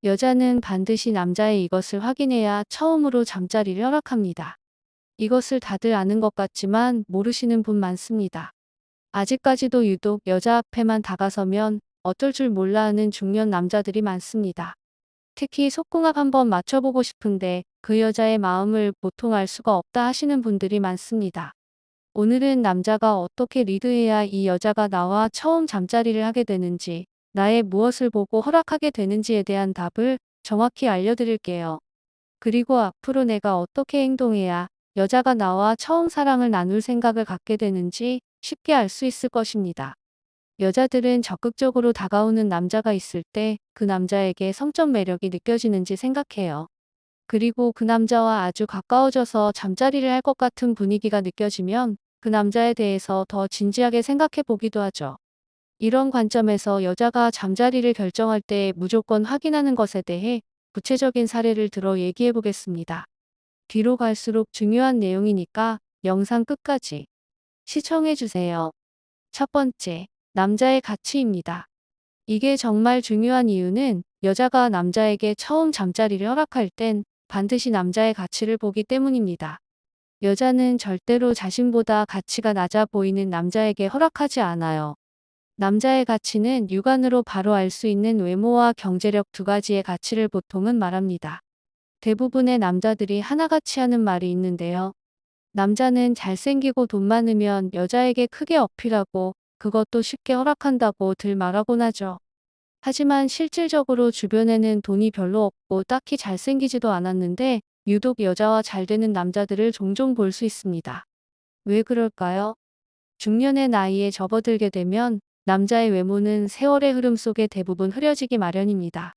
여자는 반드시 남자의 이것을 확인해야 처음으로 잠자리를 허락합니다. 이것을 다들 아는 것 같지만 모르시는 분 많습니다. 아직까지도 유독 여자 앞에만 다가서면 어쩔 줄 몰라 하는 중년 남자들이 많습니다. 특히 속궁합 한번 맞춰보고 싶은데 그 여자의 마음을 보통 알 수가 없다 하시는 분들이 많습니다. 오늘은 남자가 어떻게 리드해야 이 여자가 나와 처음 잠자리를 하게 되는지, 나의 무엇을 보고 허락하게 되는지에 대한 답을 정확히 알려드릴게요. 그리고 앞으로 내가 어떻게 행동해야 여자가 나와 처음 사랑을 나눌 생각을 갖게 되는지 쉽게 알 수 있을 것입니다. 여자들은 적극적으로 다가오는 남자가 있을 때 그 남자에게 성적 매력이 느껴지는지 생각해요. 그리고 그 남자와 아주 가까워져서 잠자리를 할 것 같은 분위기가 느껴지면 그 남자에 대해서 더 진지하게 생각해 보기도 하죠. 이런 관점에서 여자가 잠자리를 결정할 때 무조건 확인하는 것에 대해 구체적인 사례를 들어 얘기해 보겠습니다. 뒤로 갈수록 중요한 내용이니까 영상 끝까지 시청해 주세요. 첫 번째, 남자의 가치입니다. 이게 정말 중요한 이유는 여자가 남자에게 처음 잠자리를 허락할 땐 반드시 남자의 가치를 보기 때문입니다. 여자는 절대로 자신보다 가치가 낮아 보이는 남자에게 허락하지 않아요. 남자의 가치는 육안으로 바로 알 수 있는 외모와 경제력 두 가지의 가치를 보통은 말합니다. 대부분의 남자들이 하나같이 하는 말이 있는데요. 남자는 잘생기고 돈 많으면 여자에게 크게 어필하고 그것도 쉽게 허락한다고 들 말하곤 하죠. 하지만 실질적으로 주변에는 돈이 별로 없고 딱히 잘생기지도 않았는데 유독 여자와 잘 되는 남자들을 종종 볼 수 있습니다. 왜 그럴까요? 중년의 나이에 접어들게 되면 남자의 외모는 세월의 흐름 속에 대부분 흐려지기 마련입니다.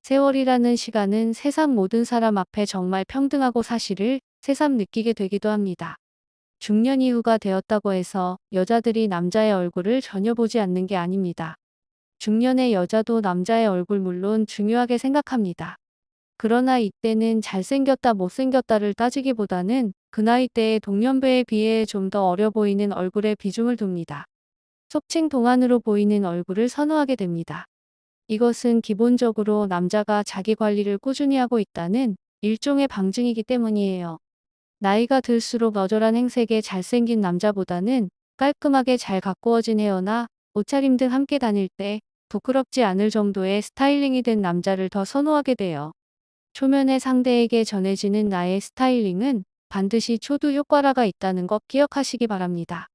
세월이라는 시간은 세상 모든 사람 앞에 정말 평등하고 사실을 새삼 느끼게 되기도 합니다. 중년 이후가 되었다고 해서 여자들이 남자의 얼굴을 전혀 보지 않는 게 아닙니다. 중년의 여자도 남자의 얼굴 물론 중요하게 생각합니다. 그러나 이때는 잘생겼다 못생겼다를 따지기보다는 그 나이대의 동년배에 비해 좀 더 어려 보이는 얼굴에 비중을 둡니다. 속칭 동안으로 보이는 얼굴을 선호하게 됩니다. 이것은 기본적으로 남자가 자기 관리를 꾸준히 하고 있다는 일종의 방증이기 때문이에요. 나이가 들수록 너절한 행색의 잘생긴 남자보다는 깔끔하게 잘 가꾸어진 헤어나 옷차림 등 함께 다닐 때 부끄럽지 않을 정도의 스타일링이 된 남자를 더 선호하게 돼요. 초면에 상대에게 전해지는 나의 스타일링은 반드시 초두 효과라가 있다는 것 기억하시기 바랍니다.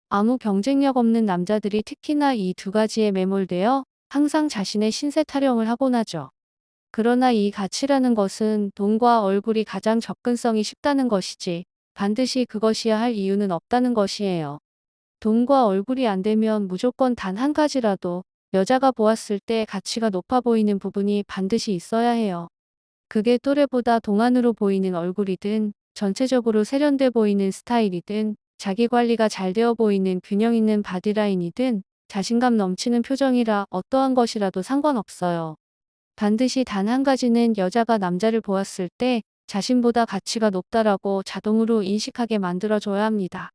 아무 경쟁력 없는 남자들이 특히나 이 두 가지에 매몰되어 항상 자신의 신세 타령을 하곤 하죠. 그러나 이 가치라는 것은 돈과 얼굴이 가장 접근성이 쉽다는 것이지 반드시 그것이야 할 이유는 없다는 것이에요. 돈과 얼굴이 안 되면 무조건 단 한 가지라도 여자가 보았을 때 가치가 높아 보이는 부분이 반드시 있어야 해요. 그게 또래보다 동안으로 보이는 얼굴이든 전체적으로 세련돼 보이는 스타일이든 자기 관리가 잘 되어 보이는 균형 있는 바디라인이든 자신감 넘치는 표정이라 어떠한 것이라도 상관없어요. 반드시 단 한 가지는 여자가 남자를 보았을 때 자신보다 가치가 높다라고 자동으로 인식하게 만들어줘야 합니다.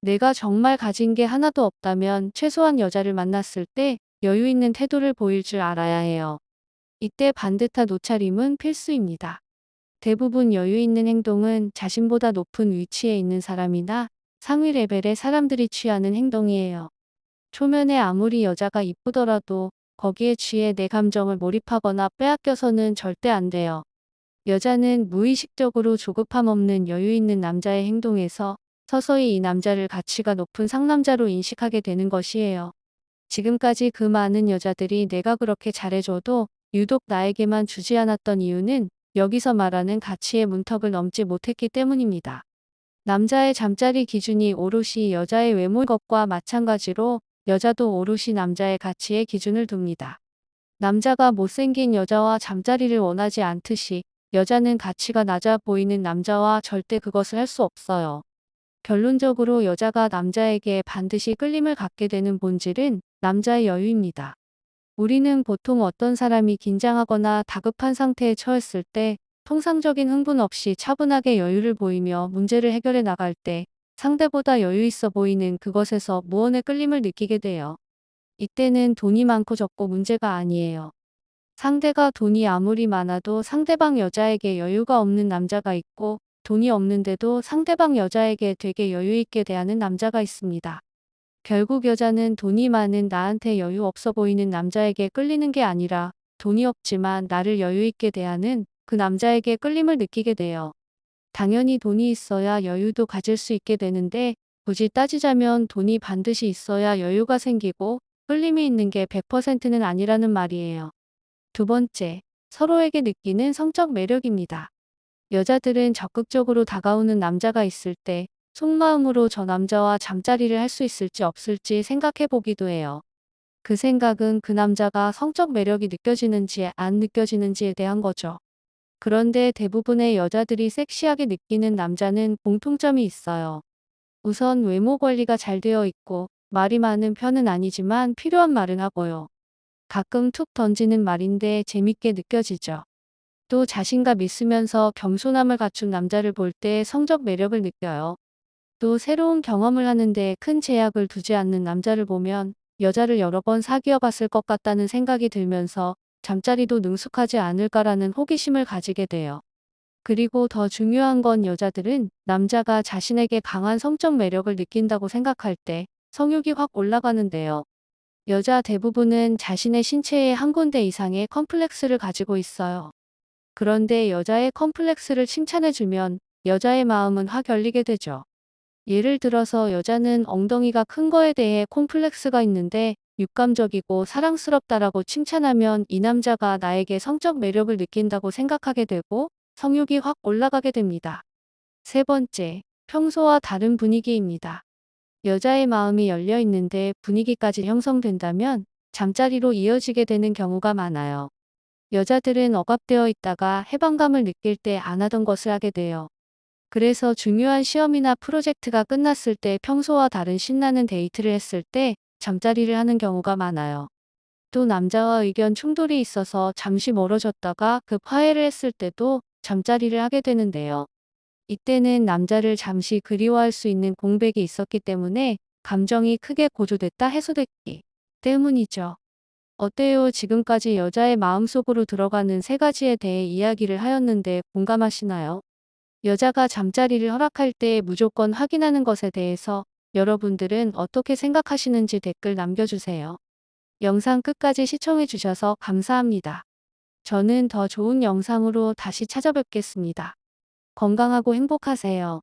내가 정말 가진 게 하나도 없다면 최소한 여자를 만났을 때 여유 있는 태도를 보일 줄 알아야 해요. 이때 반듯한 옷차림은 필수입니다. 대부분 여유 있는 행동은 자신보다 높은 위치에 있는 사람이나 상위 레벨의 사람들이 취하는 행동이에요. 초면에 아무리 여자가 이쁘더라도 거기에 취해 내 감정을 몰입하거나 빼앗겨서는 절대 안 돼요. 여자는 무의식적으로 조급함 없는 여유 있는 남자의 행동에서 서서히 이 남자를 가치가 높은 상남자로 인식하게 되는 것이에요. 지금까지 그 많은 여자들이 내가 그렇게 잘해줘도 유독 나에게만 주지 않았던 이유는 여기서 말하는 가치의 문턱을 넘지 못했기 때문입니다. 남자의 잠자리 기준이 오롯이 여자의 외모인 것과 마찬가지로 여자도 오롯이 남자의 가치의 기준을 둡니다. 남자가 못생긴 여자와 잠자리를 원하지 않듯이 여자는 가치가 낮아 보이는 남자와 절대 그것을 할 수 없어요. 결론적으로 여자가 남자에게 반드시 끌림을 갖게 되는 본질은 남자의 여유입니다. 우리는 보통 어떤 사람이 긴장하거나 다급한 상태에 처했을 때 통상적인 흥분 없이 차분하게 여유를 보이며 문제를 해결해 나갈 때 상대보다 여유 있어 보이는 그것에서 무언의 끌림을 느끼게 돼요. 이때는 돈이 많고 적고 문제가 아니에요. 상대가 돈이 아무리 많아도 상대방 여자에게 여유가 없는 남자가 있고, 돈이 없는데도 상대방 여자에게 되게 여유 있게 대하는 남자가 있습니다. 결국 여자는 돈이 많은 나한테 여유 없어 보이는 남자에게 끌리는 게 아니라 돈이 없지만 나를 여유 있게 대하는 그 남자에게 끌림을 느끼게 돼요. 당연히 돈이 있어야 여유도 가질 수 있게 되는데, 굳이 따지자면 돈이 반드시 있어야 여유가 생기고 끌림이 있는 게 100%는 아니라는 말이에요. 두 번째, 서로에게 느끼는 성적 매력입니다. 여자들은 적극적으로 다가오는 남자가 있을 때 속마음으로 저 남자와 잠자리를 할 수 있을지 없을지 생각해 보기도 해요. 그 생각은 그 남자가 성적 매력이 느껴지는지 안 느껴지는지에 대한 거죠. 그런데 대부분의 여자들이 섹시하게 느끼는 남자는 공통점이 있어요. 우선 외모 관리가 잘 되어 있고 말이 많은 편은 아니지만 필요한 말은 하고요. 가끔 툭 던지는 말인데 재밌게 느껴지죠. 또 자신감 있으면서 겸손함을 갖춘 남자를 볼 때 성적 매력을 느껴요. 또 새로운 경험을 하는데 큰 제약을 두지 않는 남자를 보면 여자를 여러 번 사귀어 봤을 것 같다는 생각이 들면서 잠자리도 능숙하지 않을까라는 호기심을 가지게 돼요. 그리고 더 중요한 건 여자들은 남자가 자신에게 강한 성적 매력을 느낀다고 생각할 때 성욕이 확 올라가는데요. 여자 대부분은 자신의 신체의 한 군데 이상의 컴플렉스를 가지고 있어요. 그런데 여자의 컴플렉스를 칭찬해주면 여자의 마음은 확 열리게 되죠. 예를 들어서 여자는 엉덩이가 큰 거에 대해 콤플렉스가 있는데 육감적이고 사랑스럽다라고 칭찬하면 이 남자가 나에게 성적 매력을 느낀다고 생각하게 되고 성욕이 확 올라가게 됩니다. 세 번째, 평소와 다른 분위기입니다. 여자의 마음이 열려 있는데 분위기까지 형성된다면 잠자리로 이어지게 되는 경우가 많아요. 여자들은 억압되어 있다가 해방감을 느낄 때 안 하던 것을 하게 돼요. 그래서 중요한 시험이나 프로젝트가 끝났을 때 평소와 다른 신나는 데이트를 했을 때 잠자리를 하는 경우가 많아요. 또 남자와 의견 충돌이 있어서 잠시 멀어졌다가 급 화해를 했을 때도 잠자리를 하게 되는데요. 이때는 남자를 잠시 그리워할 수 있는 공백이 있었기 때문에 감정이 크게 고조됐다 해소됐기 때문이죠. 어때요? 지금까지 여자의 마음속으로 들어가는 세 가지에 대해 이야기를 하였는데 공감하시나요? 여자가 잠자리를 허락할 때 무조건 확인하는 것에 대해서 여러분들은 어떻게 생각하시는지 댓글 남겨주세요. 영상 끝까지 시청해 주셔서 감사합니다. 저는 더 좋은 영상으로 다시 찾아뵙겠습니다. 건강하고 행복하세요.